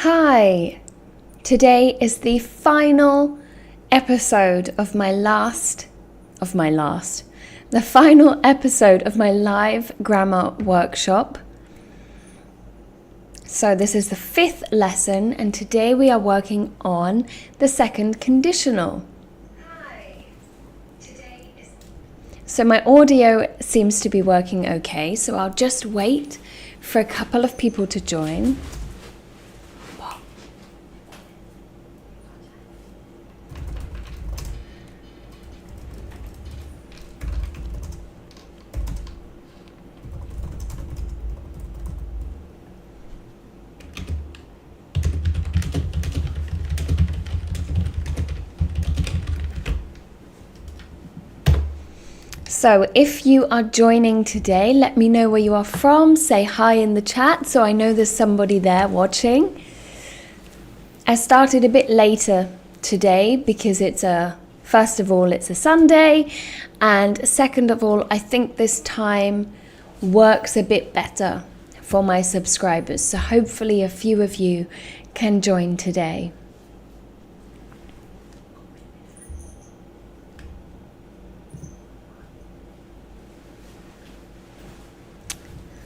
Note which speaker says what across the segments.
Speaker 1: Hi! Today is the final episode of the final episode of my live grammar workshop. So this is the 5th lesson, and today we are working on the second conditional. So my audio seems to be working okay, so I'll just wait for a couple of people to join. So if you are joining today, let me know where you are from. Say hi in the chat so I know there's somebody there watching. I started a bit later today because first of all, it's a Sunday, and second of all, I think this time works a bit better for my subscribers. So hopefully a few of you can join today.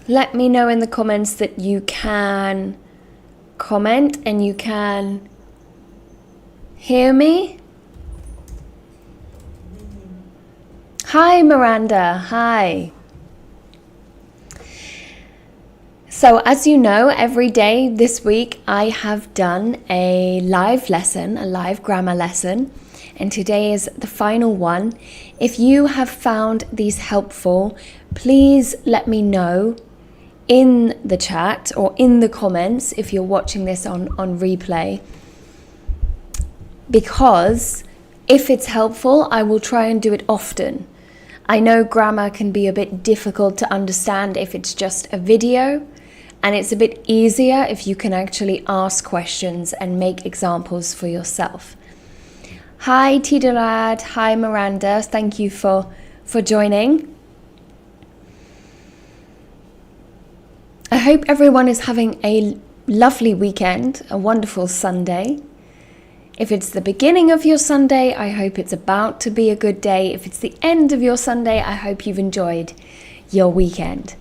Speaker 1: Let me know in the comments that you can comment and you can hear me. Hi, Miranda. Hi. So as you know, every day this week I have done a live grammar lesson, and today is the final one. If you have found these helpful, please let me know in the chat or in the comments if you're watching this on replay, because if it's helpful, I will try and do it often. I know grammar can be a bit difficult to understand if it's just a video, and it's a bit easier if you can actually ask questions and make examples for yourself. Hi Tidorad, hi Miranda, thank you for joining. I hope everyone is having a lovely weekend, a wonderful Sunday. If it's the beginning of your Sunday, I hope it's about to be a good day. If it's the end of your Sunday, I hope you've enjoyed your weekend.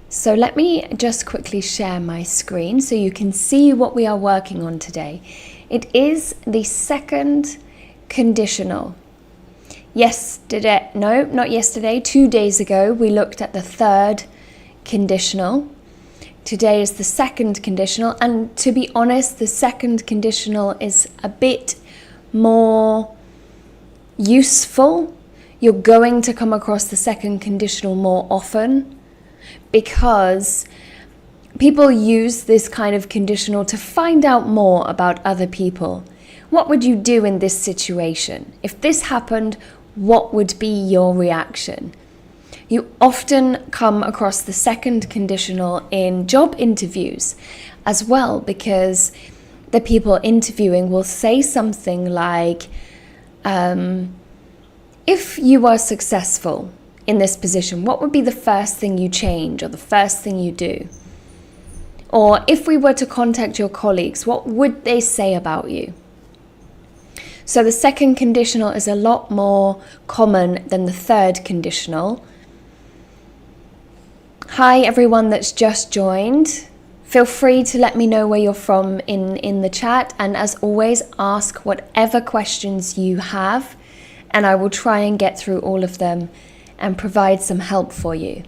Speaker 1: So let me just quickly share my screen so you can see what we are working on today. It is the second conditional. Not yesterday, 2 days ago, we looked at the third conditional. Today is the second conditional, and to be honest, the second conditional is a bit more useful. You're going to come across the second conditional more often because people use this kind of conditional to find out more about other people. What would you do in this situation? If this happened, what would be your reaction? You often come across the second conditional in job interviews as well, because the people interviewing will say something like, if you were successful in this position, what would be the first thing you change or the first thing you do? Or if we were to contact your colleagues, what would they say about you? So the second conditional is a lot more common than the third conditional. Hi everyone that's just joined. Feel free to let me know where you're from in the chat, and as always, ask whatever questions you have and I will try and get through all of them and provide some help for you.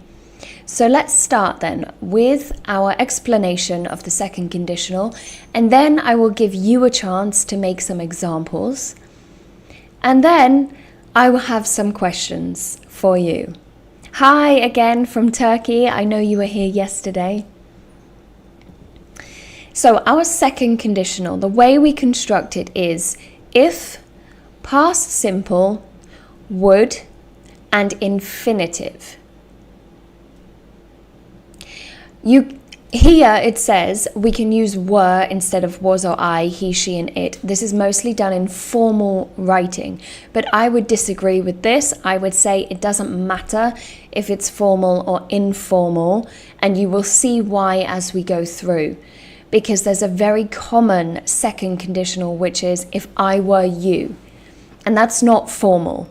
Speaker 1: So let's start then with our explanation of the second conditional, and then I will give you a chance to make some examples, and then I will have some questions for you. Hi again from Turkey. I know you were here yesterday. So our second conditional, the way we construct it is if, past simple, would, and infinitive. Here it says we can use were instead of was or I, he, she, and it. This is mostly done in formal writing, but I would disagree with this. I would say it doesn't matter if it's formal or informal, and you will see why as we go through. because there's a very common second conditional, which is if I were you. And that's not formal.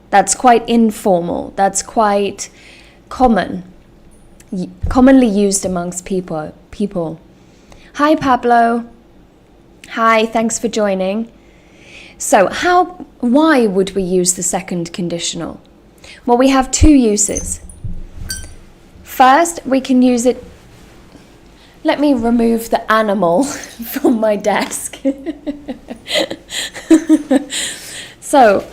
Speaker 1: That's quite informal. That's quite commonly used amongst people. Hi, Pablo. Hi, thanks for joining. So why would we use the second conditional? Well, we have two uses. First, we can use it. Let me remove the animal from my desk. So,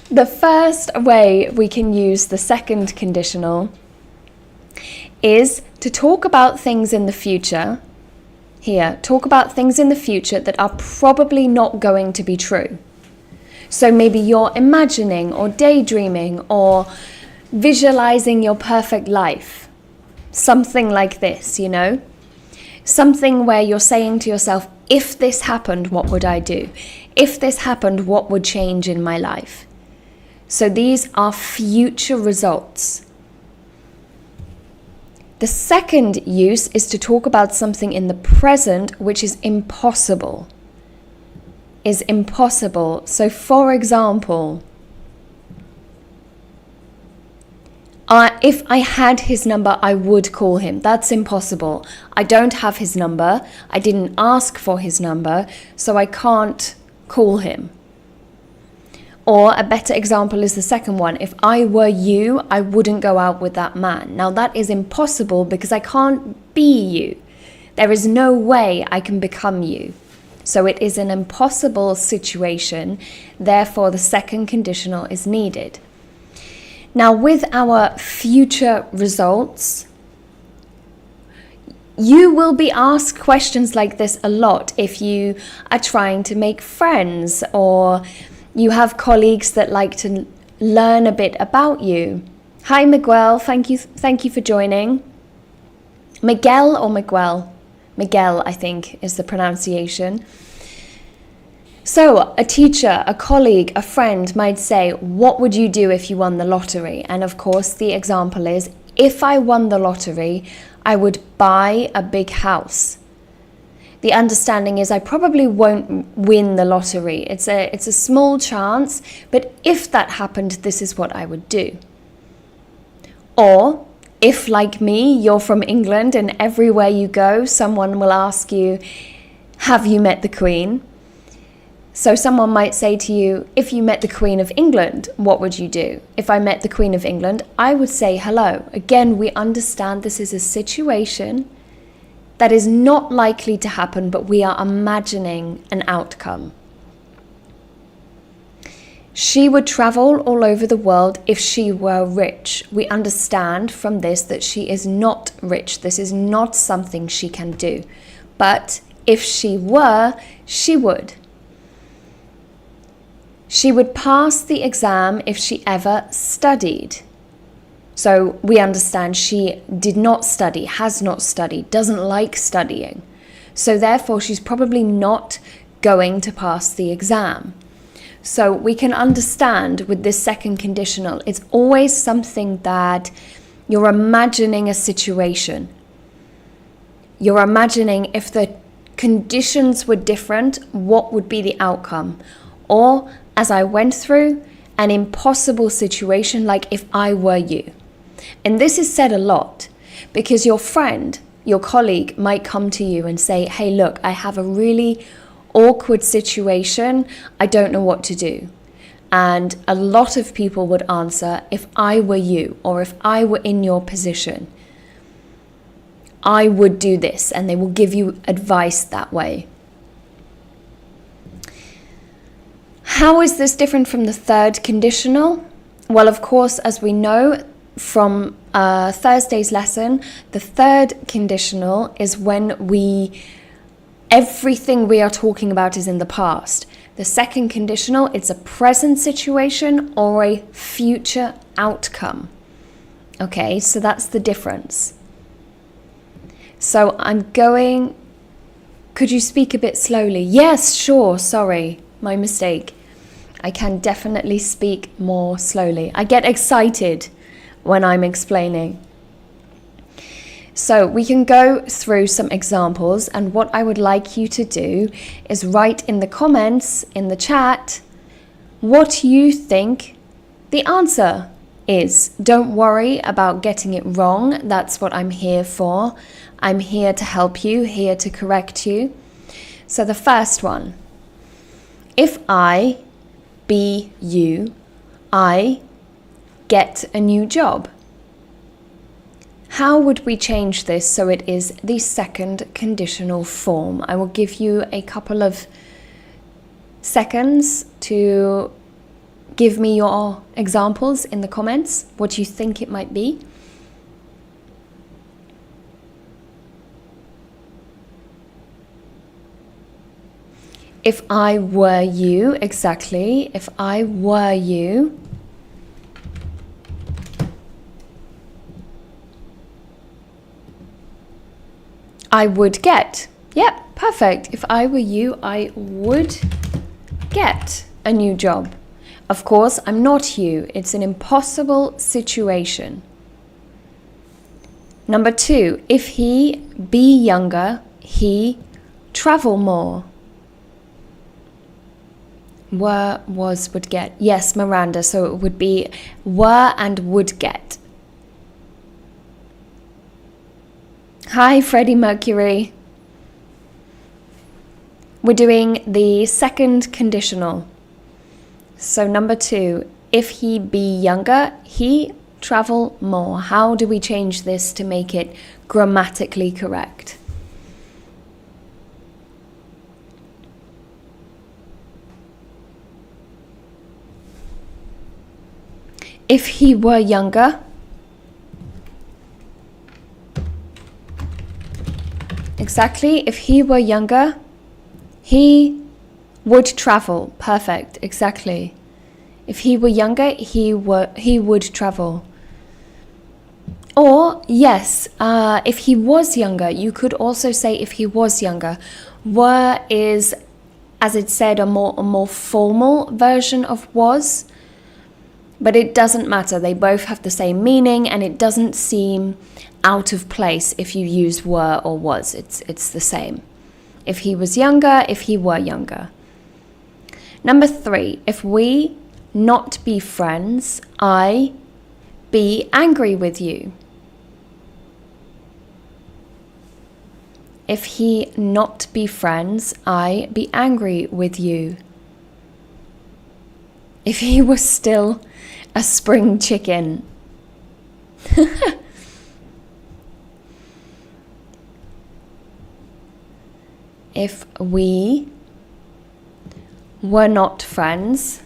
Speaker 1: the first way we can use the second conditional is to talk about things in the future. Here, talk about things in the future that are probably not going to be true. So maybe you're imagining or daydreaming or visualizing your perfect life. Something like this, you know? Something where you're saying to yourself, if this happened, what would I do? If this happened, what would change in my life? So these are future results. The second use is to talk about something in the present which is impossible. So for example, if I had his number, I would call him. That's impossible. I don't have his number. I didn't ask for his number, so I can't call him. Or a better example is the second one. If I were you, I wouldn't go out with that man. Now that is impossible because I can't be you. There is no way I can become you. So it is an impossible situation. Therefore, the second conditional is needed. Now with our future results, you will be asked questions like this a lot if you are trying to make friends or you have colleagues that like to learn a bit about you. Hi Miguel, thank you for joining. Miguel or Miguel? Miguel, I think, is the pronunciation. So a teacher, a colleague, a friend might say, what would you do if you won the lottery? And of course, the example is, if I won the lottery, I would buy a big house. The understanding is I probably won't win the lottery. It's a small chance, but if that happened, this is what I would do. Or if, like me, you're from England and everywhere you go, someone will ask you, have you met the Queen? So someone might say to you, if you met the Queen of England, what would you do? If I met the Queen of England, I would say hello. Again, we understand this is a situation that is not likely to happen, but we are imagining an outcome. She would travel all over the world if she were rich. We understand from this that she is not rich. This is not something she can do. But if she were, she would. She would pass the exam if she ever studied. So we understand she did not study, has not studied, doesn't like studying. So therefore, she's probably not going to pass the exam. So we can understand with this second conditional, it's always something that you're imagining a situation. You're imagining if the conditions were different, what would be the outcome? Or, as I went through, an impossible situation like if I were you. And this is said a lot because your friend, your colleague might come to you and say, hey, look, I have a really awkward situation. I don't know what to do. And a lot of people would answer, if I were you or if I were in your position, I would do this. And they will give you advice that way. How is this different from the third conditional? Well, of course, as we know from Thursday's lesson, the third conditional is when everything we are talking about is in the past. The second conditional, it's a present situation or a future outcome. Okay, so that's the difference. So could you speak a bit slowly? Yes, sure, sorry, my mistake. I can definitely speak more slowly. I get excited when I'm explaining. So we can go through some examples, and what I would like you to do is write in the comments, in the chat, what you think the answer is. Don't worry about getting it wrong. That's what I'm here for. I'm here to help you, here to correct you. So the first one, if I be you, I get a new job. How would we change this so it is the second conditional form? I will give you a couple of seconds to give me your examples in the comments, what you think it might be. If I were you, exactly. If I were you, I would get. Yep, perfect. If I were you, I would get a new job. Of course, I'm not you. It's an impossible situation. Number 2, if he be younger, he travel more. Were, was, would get. Yes, Miranda, so it would be were and would get. Hi, Freddie Mercury. We're doing the second conditional. So number 2, if he be younger, he travel more. How do we change this to make it grammatically correct? If he were younger, exactly, if he were younger, he would travel. Perfect, exactly. If he were younger, he would travel. Or, yes, if he was younger, you could also say if he was younger. Were is, as it said, a more formal version of was. But it doesn't matter, they both have the same meaning, and it doesn't seem out of place if you use were or was. It's the same. If he was younger, if he were younger. Number 3, if we not be friends, I be angry with you. If he not be friends, I be angry with you. If he was still a spring chicken. If we were not friends,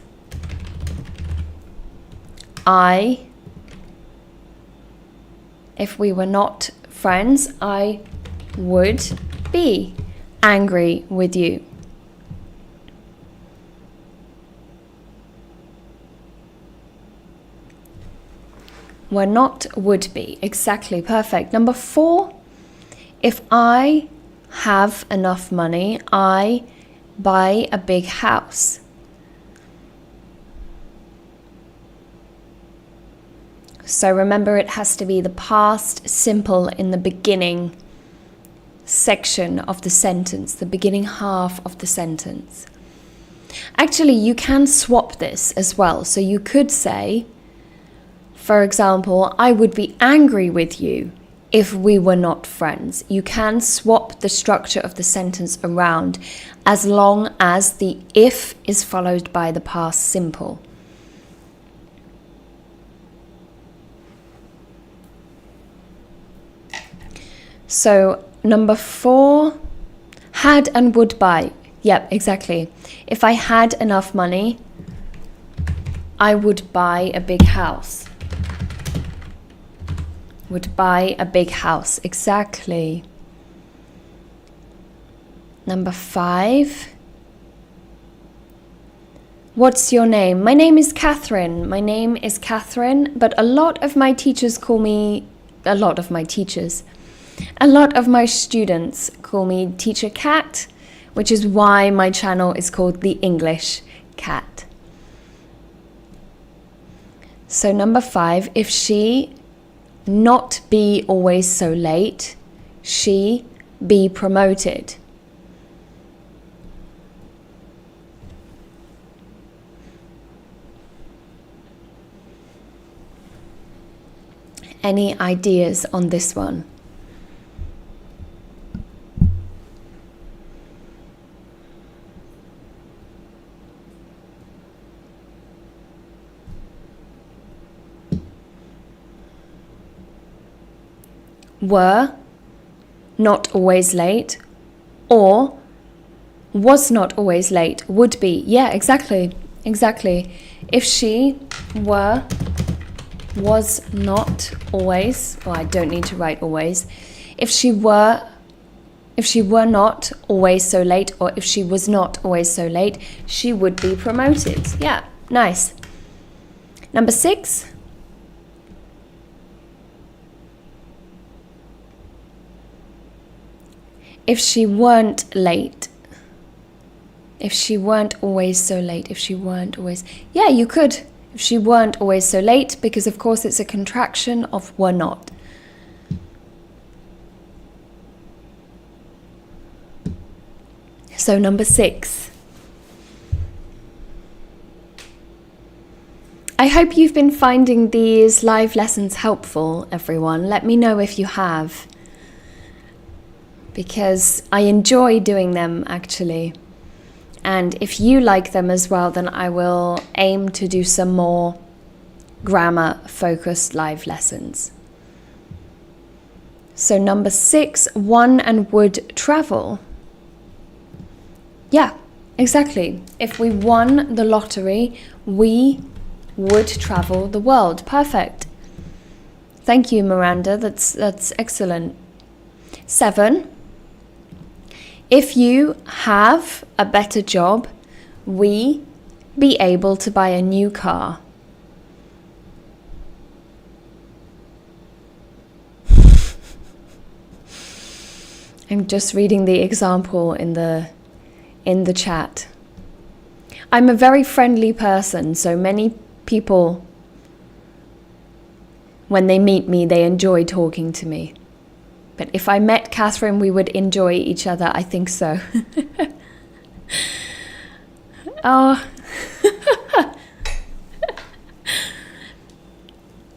Speaker 1: if we were not friends, I would be angry with you. Were not, would be. Exactly, perfect. Number 4, if I have enough money, I buy a big house. So remember, it has to be the past simple in the beginning section of the sentence, the beginning half of the sentence. Actually, you can swap this as well. So you could say, for example, I would be angry with you if we were not friends. You can swap the structure of the sentence around as long as the if is followed by the past simple. So number 4, had and would buy. Yep, exactly. If I had enough money, I would buy a big house. Would buy a big house, exactly. Number 5. What's your name? My name is Catherine. My name is Catherine, but a lot of my students call me Teacher Cat, which is why my channel is called The English Cat. So number 5, if she not be always so late. She be promoted. Any ideas on this one? Were, not always late, or was not always late, would be. Yeah, exactly. If she were, was not always, I don't need to write always. If she were not always so late, or if she was not always so late, she would be promoted. Yeah, nice. Number 6. If she weren't late. If she weren't always so late. If she weren't always... Yeah, you could. If she weren't always so late, because of course it's a contraction of were not. So number 6. I hope you've been finding these live lessons helpful, everyone. Let me know if you have, because I enjoy doing them actually. And if you like them as well, then I will aim to do some more grammar-focused live lessons. So number 6, won and would travel. Yeah, exactly. If we won the lottery, we would travel the world. Perfect. Thank you, Miranda. That's excellent. 7. If you have a better job, we be able to buy a new car. I'm just reading the example in the chat. I'm a very friendly person, so many people, when they meet me, they enjoy talking to me. But if I met Catherine, we would enjoy each other. I think so. Oh.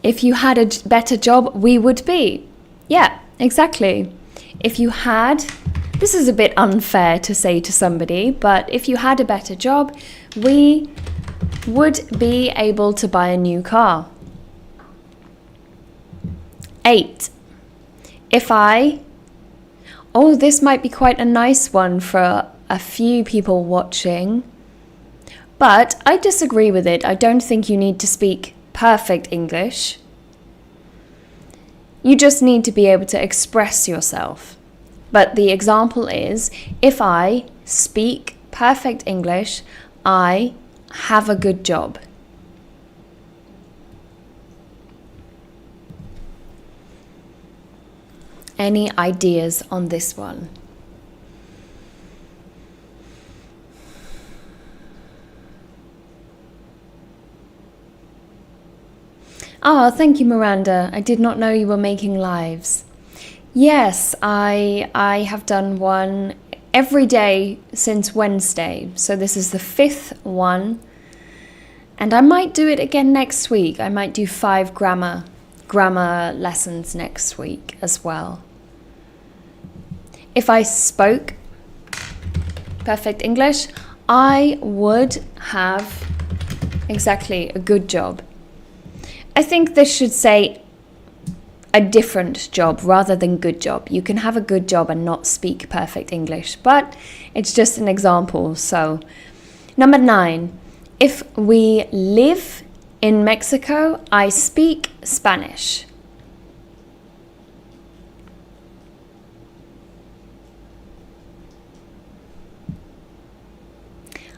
Speaker 1: If you had a better job, we would be. Yeah, exactly. If you had, this is a bit unfair to say to somebody, but if you had a better job, we would be able to buy a new car. 8. If I, this might be quite a nice one for a few people watching, but I disagree with it. I don't think you need to speak perfect English. You just need to be able to express yourself. But the example is, if I speak perfect English, I have a good job. Any ideas on this one? Thank you, Miranda. I did not know you were making lives. Yes, I have done one every day since Wednesday. So this is the 5th one. And I might do it again next week. I might do 5 grammar lessons next week as well. If I spoke perfect English, I would have exactly a good job. I think this should say a different job rather than good job. You can have a good job and not speak perfect English, but it's just an example. So, number 9, if we live in Mexico, I speak Spanish.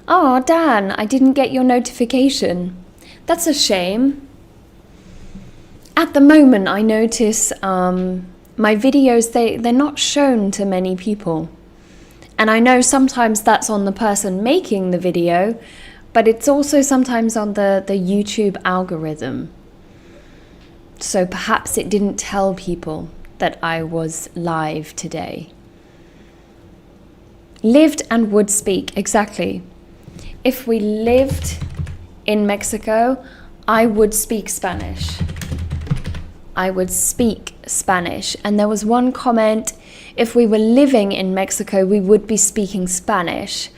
Speaker 1: Oh, Dan, I didn't get your notification. That's a shame. At the moment, I notice my videos, they're not shown to many people. And I know sometimes that's on the person making the video, but it's also sometimes on the YouTube algorithm. So perhaps it didn't tell people that I was live today. Lived and would speak, exactly. If we lived in Mexico, I would speak Spanish. I would speak Spanish. And there was one comment, if we were living in Mexico, we would be speaking Spanish.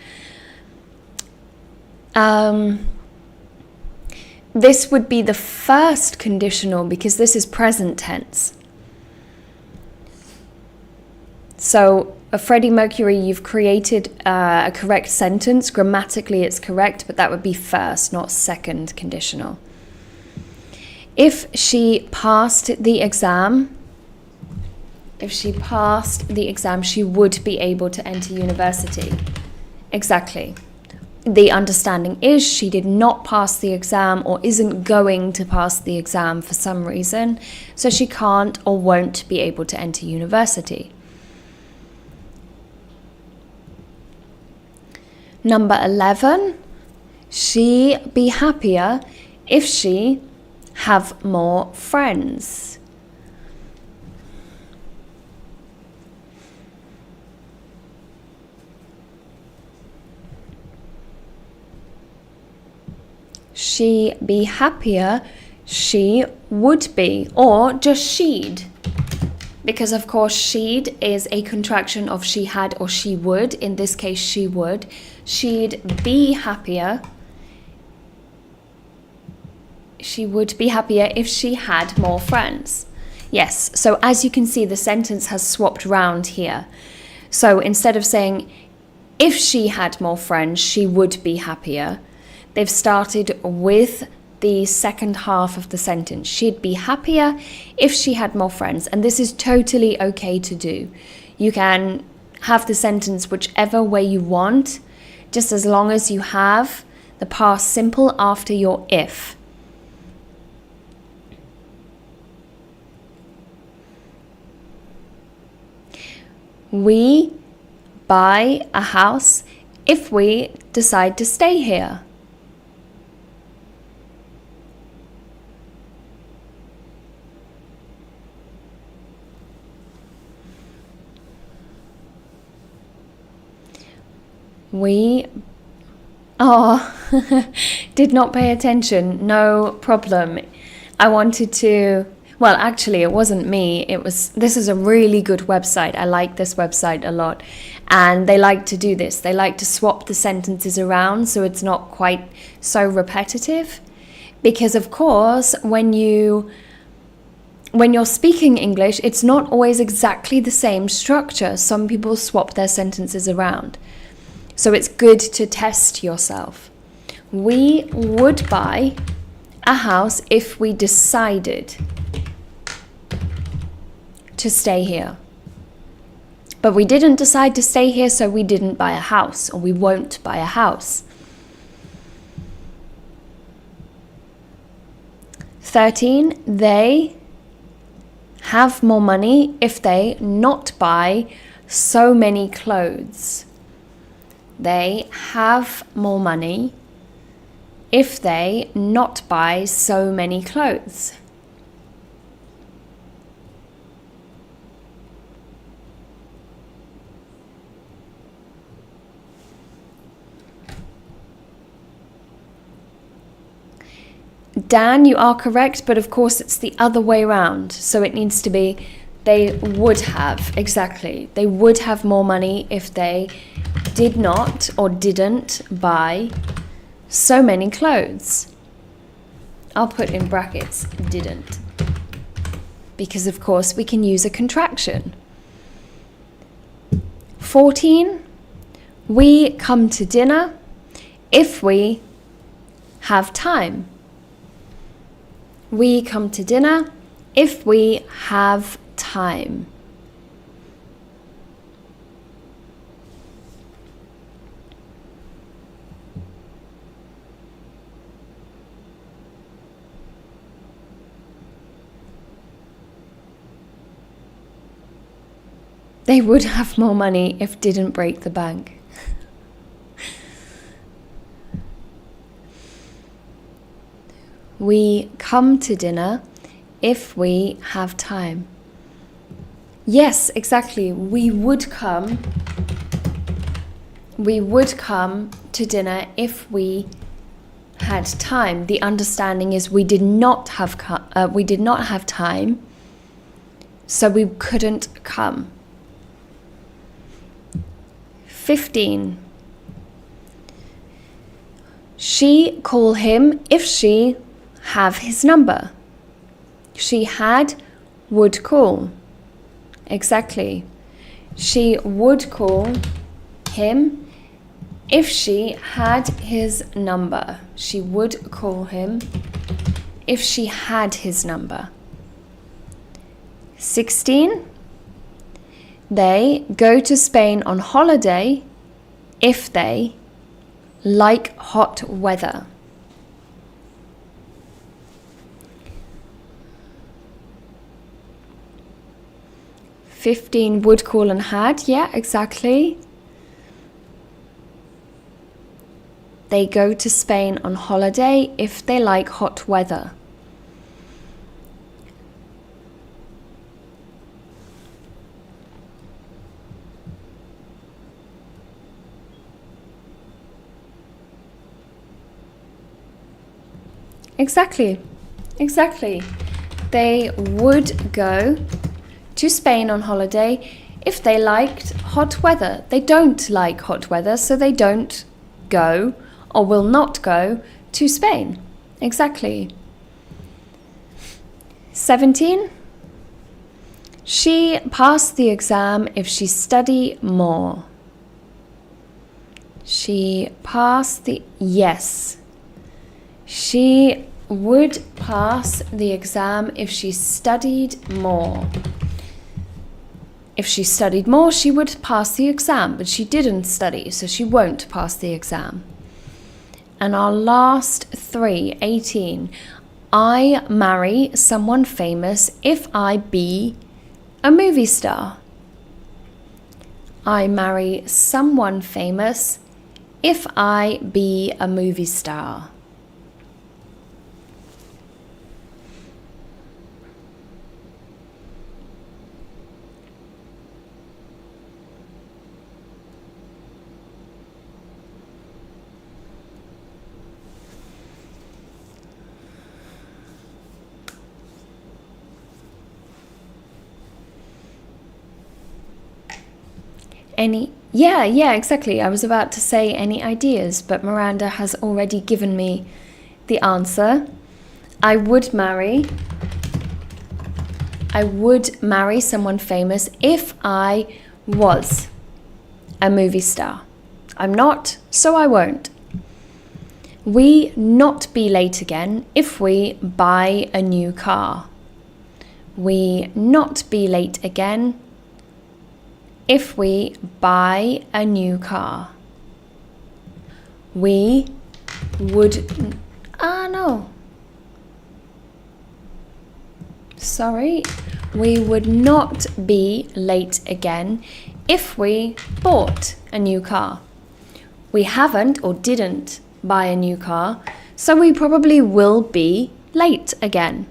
Speaker 1: This would be the first conditional because this is present tense. So, Freddie Mercury, you've created a correct sentence. Grammatically, it's correct, but that would be first, not second conditional. If she passed the exam, she would be able to enter university. Exactly. The understanding is she did not pass the exam or isn't going to pass the exam for some reason, so she can't or won't be able to enter university. Number 11, she be happier if she have more friends. She be happier, she would be, or just she'd. Because of course she'd is a contraction of she had or she would. In this case, she would. She'd be happier. She would be happier if she had more friends. Yes, so as you can see, the sentence has swapped round here. So instead of saying, if she had more friends, she would be happier, they've started with the second half of the sentence. She'd be happier if she had more friends. And this is totally okay to do. You can have the sentence whichever way you want, just as long as you have the past simple after your if. We buy a house if we decide to stay here. Did not pay attention. No problem. I wanted to, well, actually, it wasn't me. This is a really good website. I like this website a lot. And they like to do this. They like to swap the sentences around so it's not quite so repetitive. Because, of course, when you're speaking English, it's not always exactly the same structure. Some people swap their sentences around. So it's good to test yourself. We would buy a house if we decided to stay here. But we didn't decide to stay here, so we didn't buy a house, or we won't buy a house. 13, they have more money if they not buy so many clothes. They have more money if they not buy so many clothes. Dan, you are correct, but of course it's the other way around. So it needs to be they would have, exactly. They would have more money if they did not or didn't buy so many clothes. I'll put in brackets, didn't. Because of course we can use a contraction. 14, we come to dinner if we have time. We come to dinner if we have time. They would have more money if didn't break the bank. We come to dinner if we have time. Yes, exactly. We would come to dinner if we had time. The understanding is we did not have time, so we couldn't come. 15. She call him if she have his number. She had, would call. Exactly. She would call him if she had his number. She would call him if she had his number. 16. They go to Spain on holiday if they like hot weather. "15 would call and had." Yeah, exactly. They go to Spain on holiday if they like hot weather. Exactly. They would go to Spain on holiday if they liked hot weather. They don't like hot weather, so they don't go or will not go to Spain. Exactly. 17. She passed the exam if she study more. She passed the... Yes. She would pass the exam if she studied more. If she studied more, she would pass the exam, but she didn't study, so she won't pass the exam. And our last 3, 18. I marry someone famous if I be a movie star. I marry someone famous if I be a movie star. Yeah, exactly. I was about to say any ideas, but Miranda has already given me the answer. I would marry someone famous if I was a movie star. I'm not, so I won't. We not be late again if we buy a new car. We not be late again if we buy a new car. We would... no. Sorry. We would not be late again if we bought a new car. We haven't or didn't buy a new car, so we probably will be late again.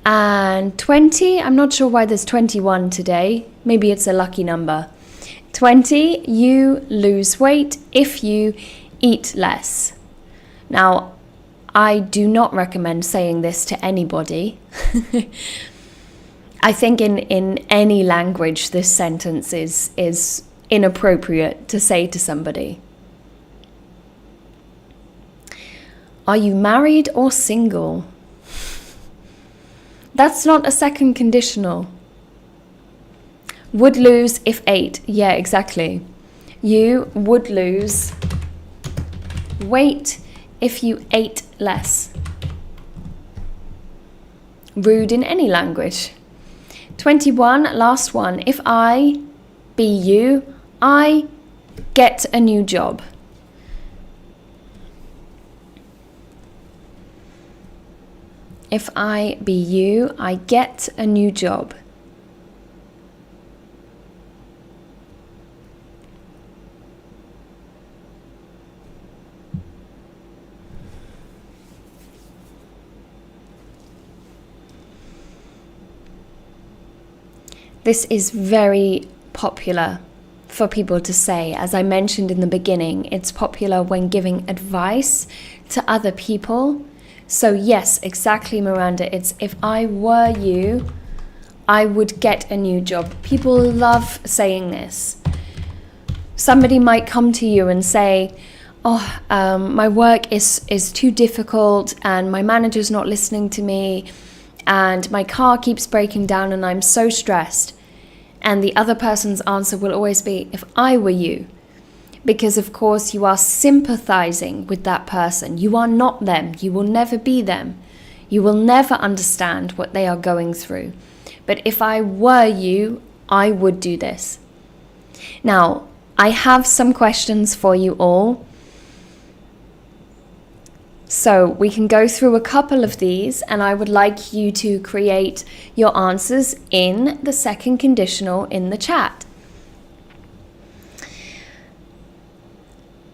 Speaker 1: And 20, I'm not sure why there's 21 today. Maybe it's a lucky number. 20, you lose weight if you eat less. Now, I do not recommend saying this to anybody. I think in any language this sentence is inappropriate to say to somebody. Are you married or single? That's not a second conditional. Would lose if ate. Yeah, exactly. You would lose weight if you ate less. Rude in any language. 21, last one. If I be you, I get a new job. If I be you, I get a new job. This is very popular for people to say. As I mentioned in the beginning, it's popular when giving advice to other people. So yes, exactly, Miranda. It's if I were you, I would get a new job. People love saying this. Somebody might come to you and say, my work is too difficult and my manager's not listening to me and my car keeps breaking down and I'm so stressed. And the other person's answer will always be, if I were you. Because of course you are sympathizing with that person. You are not them. You will never be them. You will never understand what they are going through. But if I were you, I would do this. Now, I have some questions for you all. So we can go through a couple of these and I would like you to create your answers in the second conditional in the chat.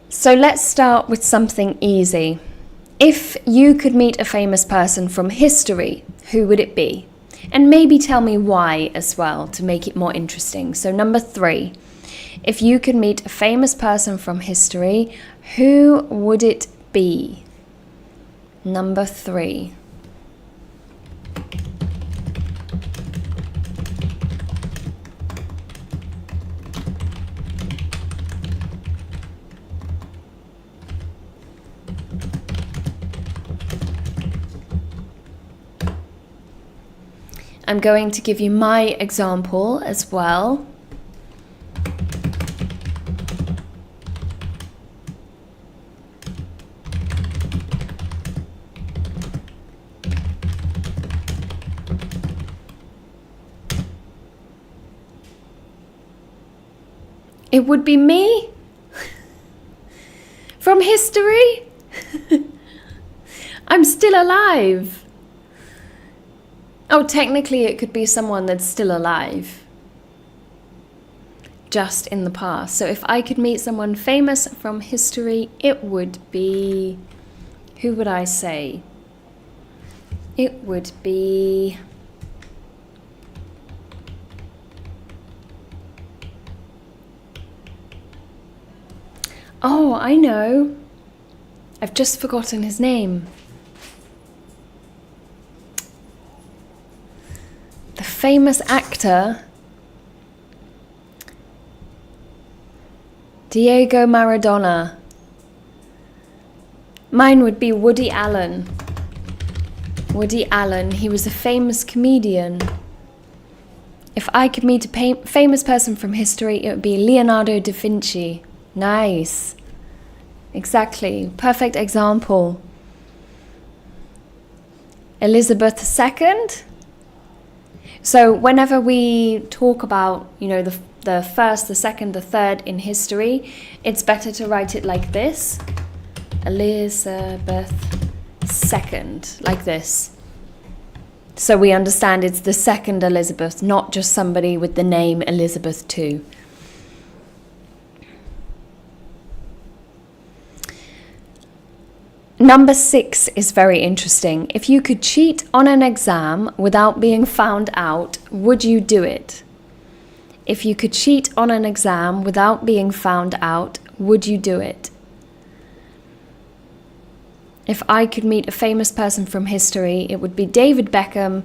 Speaker 1: So let's start with something easy. If you could meet a famous person from history, who would it be? And maybe tell me why as well to make it more interesting. So number 3, if you could meet a famous person from history, who would it be? Number 3. I'm going to give you my example as well. It would be me? From history? I'm still alive. Oh, technically it could be someone that's still alive. Just in the past. So if I could meet someone famous from history, it would be... Who would I say? It would be... Oh, I know. I've just forgotten his name. The famous actor Diego Maradona. Mine would be Woody Allen. Woody Allen, he was a famous comedian. If I could meet a famous person from history, it would be Leonardo da Vinci. Nice. Exactly. Perfect example. Elizabeth II. So whenever we talk about, the first, the second, the third in history, it's better to write it like this. Elizabeth II, like this. So we understand it's the second Elizabeth, not just somebody with the name Elizabeth II. Number 6 is very interesting. If you could cheat on an exam without being found out, would you do it? If you could cheat on an exam without being found out, would you do it? If I could meet a famous person from history, it would be David Beckham,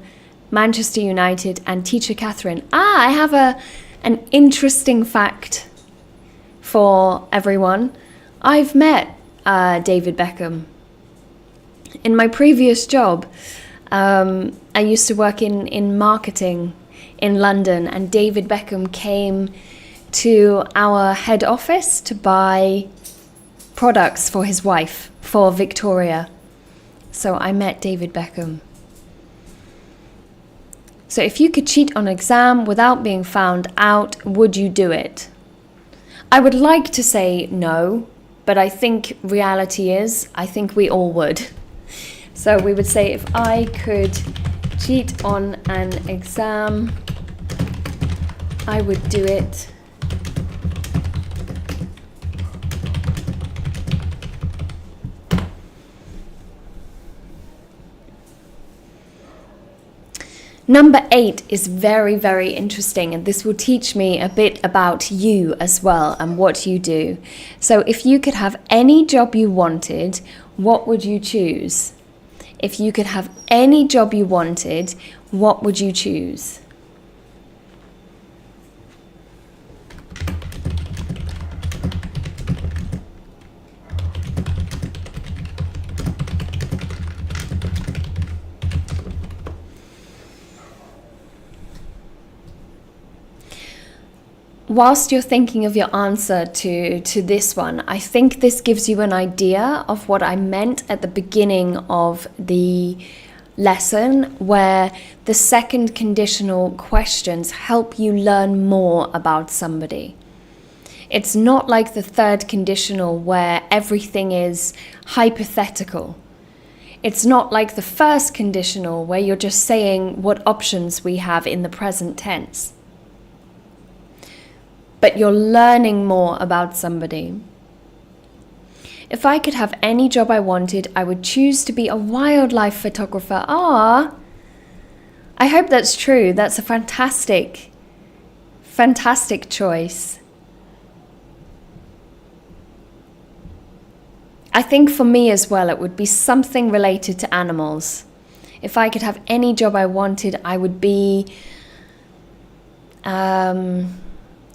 Speaker 1: Manchester United, and Teacher Catherine. I have an interesting fact for everyone. I've met David Beckham. In my previous job, I used to work in marketing in London, and David Beckham came to our head office to buy products for his wife, for Victoria. So I met David Beckham. So if you could cheat on an exam without being found out, would you do it? I would like to say no, but I think reality is, I think we all would. So we would say if I could cheat on an exam, I would do it. Number 8 is very, very interesting, and this will teach me a bit about you as well and what you do. So if you could have any job you wanted, what would you choose? If you could have any job you wanted, what would you choose? Whilst you're thinking of your answer to this one, I think this gives you an idea of what I meant at the beginning of the lesson, where the second conditional questions help you learn more about somebody. It's not like the third conditional where everything is hypothetical. It's not like the first conditional where you're just saying what options we have in the present tense. But you're learning more about somebody. If I could have any job I wanted, I would choose to be a wildlife photographer. I hope that's true. That's a fantastic choice. I think for me as well, it would be something related to animals. If I could have any job I wanted, I would be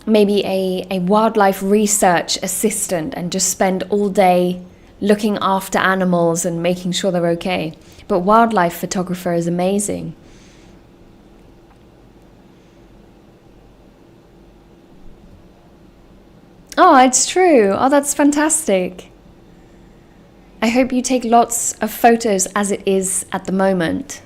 Speaker 1: maybe a wildlife research assistant and just spend all day looking after animals and making sure they're okay. But wildlife photographer is amazing. Oh, it's true. Oh, that's fantastic. I hope you take lots of photos as it is at the moment.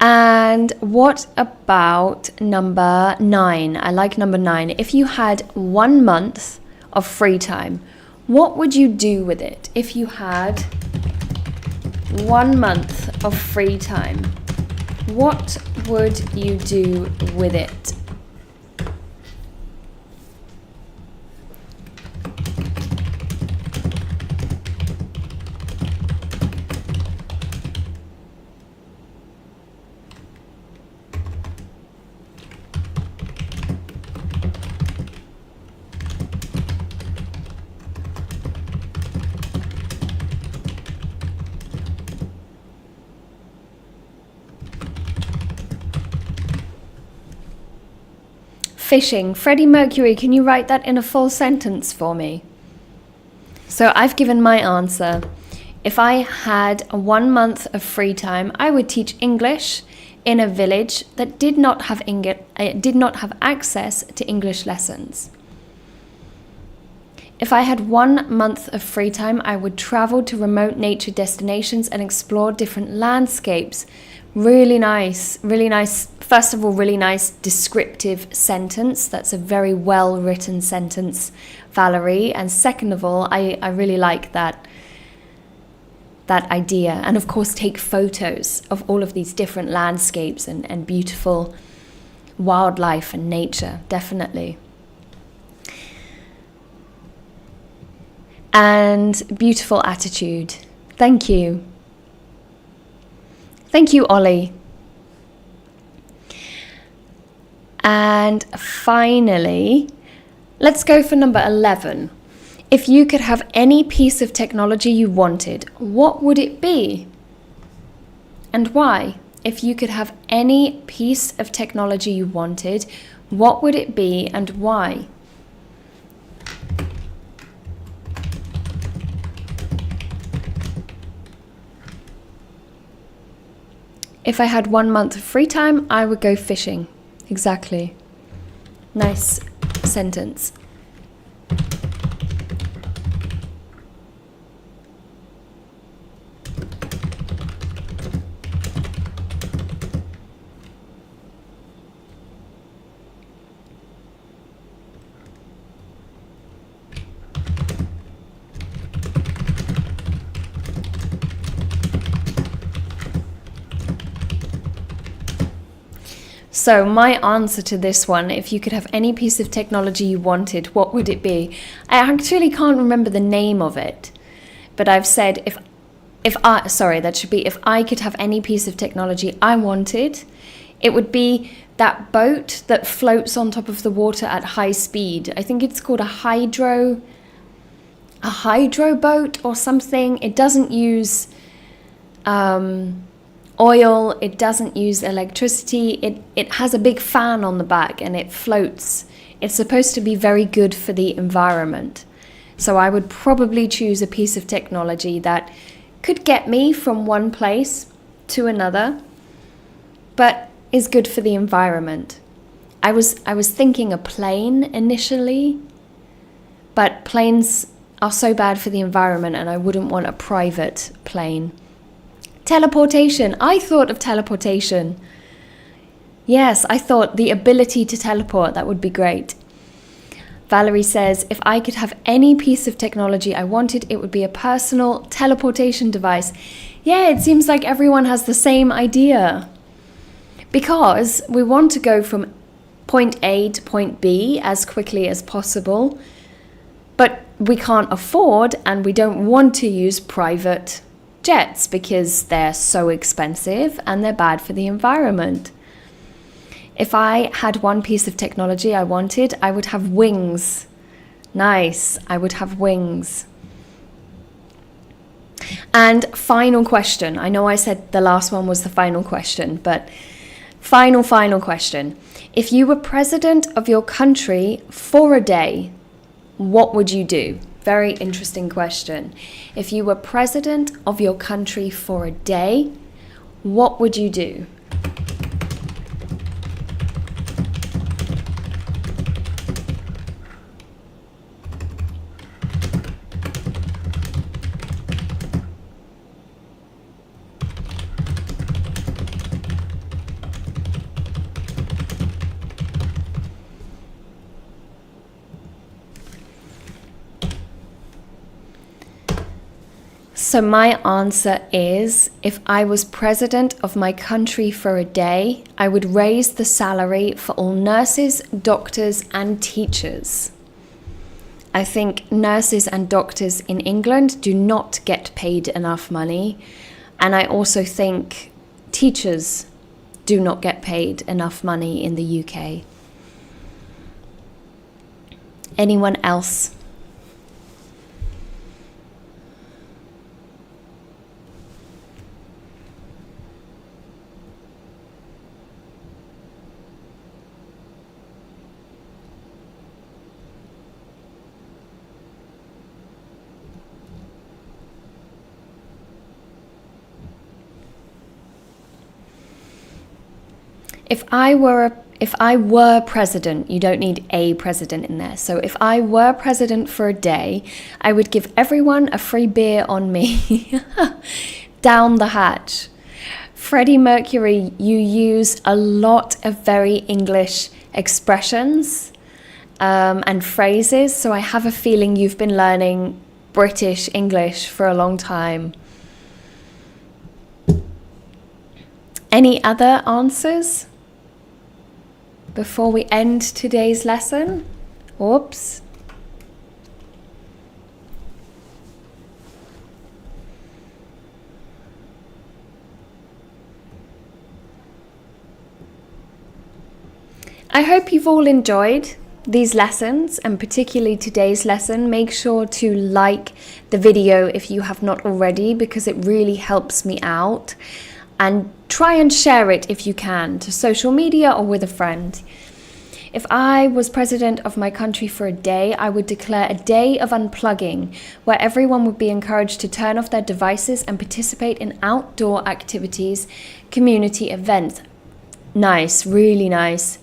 Speaker 1: And what about number 9? I like number 9. If you had 1 month of free time, what would you do with it? If you had 1 month of free time, what would you do with it? Fishing. Freddie Mercury, can you write that in a full sentence for me? So I've given my answer. If I had 1 month of free time, I would teach English in a village that did not have access to English lessons. If I had 1 month of free time, I would travel to remote nature destinations and explore different landscapes. Really nice, really nice. First of all, really nice descriptive sentence. That's a very well written sentence, Valerie. And second of all, I really like that idea. And of course, take photos of all of these different landscapes and beautiful wildlife and nature, definitely. And beautiful attitude. Thank you. Thank you, Ollie. And finally, let's go for number 11. If you could have any piece of technology you wanted, what would it be? And why? If you could have any piece of technology you wanted, what would it be and why? If I had 1 month of free time, I would go fishing. Exactly. Nice sentence. So my answer to this one, if you could have any piece of technology you wanted, what would it be? I actually can't remember the name of it, but I've said that should be, if I could have any piece of technology I wanted, it would be that boat that floats on top of the water at high speed. I think it's called a hydro boat or something. It doesn't use oil, it doesn't use electricity, it has a big fan on the back and it floats. It's supposed to be very good for the environment. So I would probably choose a piece of technology that could get me from one place to another, but is good for the environment. I was thinking a plane initially, but planes are so bad for the environment and I wouldn't want a private plane. Teleportation. I thought of teleportation. Yes, I thought the ability to teleport, that would be great. Valerie says, if I could have any piece of technology I wanted, it would be a personal teleportation device. Yeah, it seems like everyone has the same idea. Because we want to go from point A to point B as quickly as possible, but we can't afford and we don't want to use private jets because they're so expensive and they're bad for the environment. If I had one piece of technology I wanted, I would have wings. Nice, I would have wings. And final question. I know I said the last one was the final question, but final question. If you were president of your country for a day, what would you do? Very interesting question. If you were president of your country for a day, what would you do? So my answer is, if I was president of my country for a day, I would raise the salary for all nurses, doctors and teachers. I think nurses and doctors in England do not get paid enough money. And I also think teachers do not get paid enough money in the UK. Anyone else? If I were president, you don't need a president in there. So if I were president for a day, I would give everyone a free beer on me. Down the hatch. Freddie Mercury, you use a lot of very English expressions and phrases. So I have a feeling you've been learning British English for a long time. Any other answers before we end today's lesson? Oops. I hope you've all enjoyed these lessons, and particularly today's lesson. Make sure to like the video if you have not already, because it really helps me out. And try and share it if you can, to social media or with a friend. If I was president of my country for a day, I would declare a day of unplugging, where everyone would be encouraged to turn off their devices and participate in outdoor activities, community events. Nice, really nice.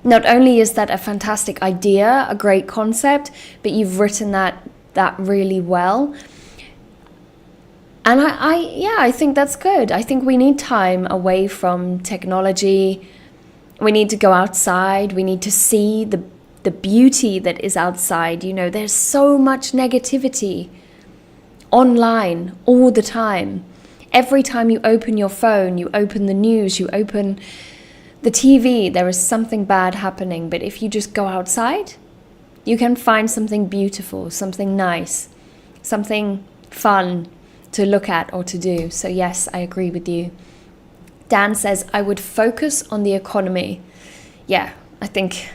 Speaker 1: Not only is that a fantastic idea, a great concept, but you've written that really well. And I think that's good. I think we need time away from technology. We need to go outside. We need to see the beauty that is outside. You know, there's so much negativity online all the time. Every time you open your phone, you open the news, you open the TV, there is something bad happening. But if you just go outside, you can find something beautiful, something nice, something fun. look at or to do. So yes, I agree with you. Dan says, I would focus on the economy. Yeah, I think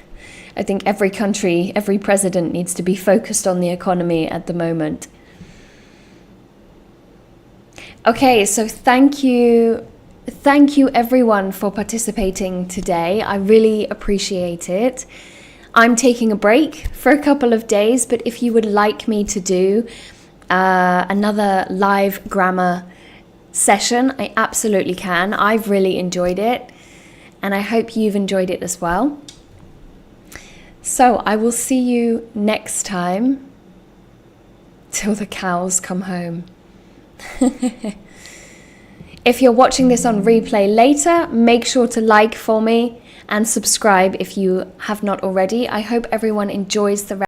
Speaker 1: every country, every president needs to be focused on the economy at the moment. Okay, so thank you everyone for participating today. I really appreciate it. I'm taking a break for a couple of days, but if you would like me to do another live grammar session, I absolutely can. I've really enjoyed it, and I hope you've enjoyed it as well. So I will see you next time, till the cows come home. If you're watching this on replay later, make sure to like for me and subscribe if you have not already. I hope everyone enjoys the rest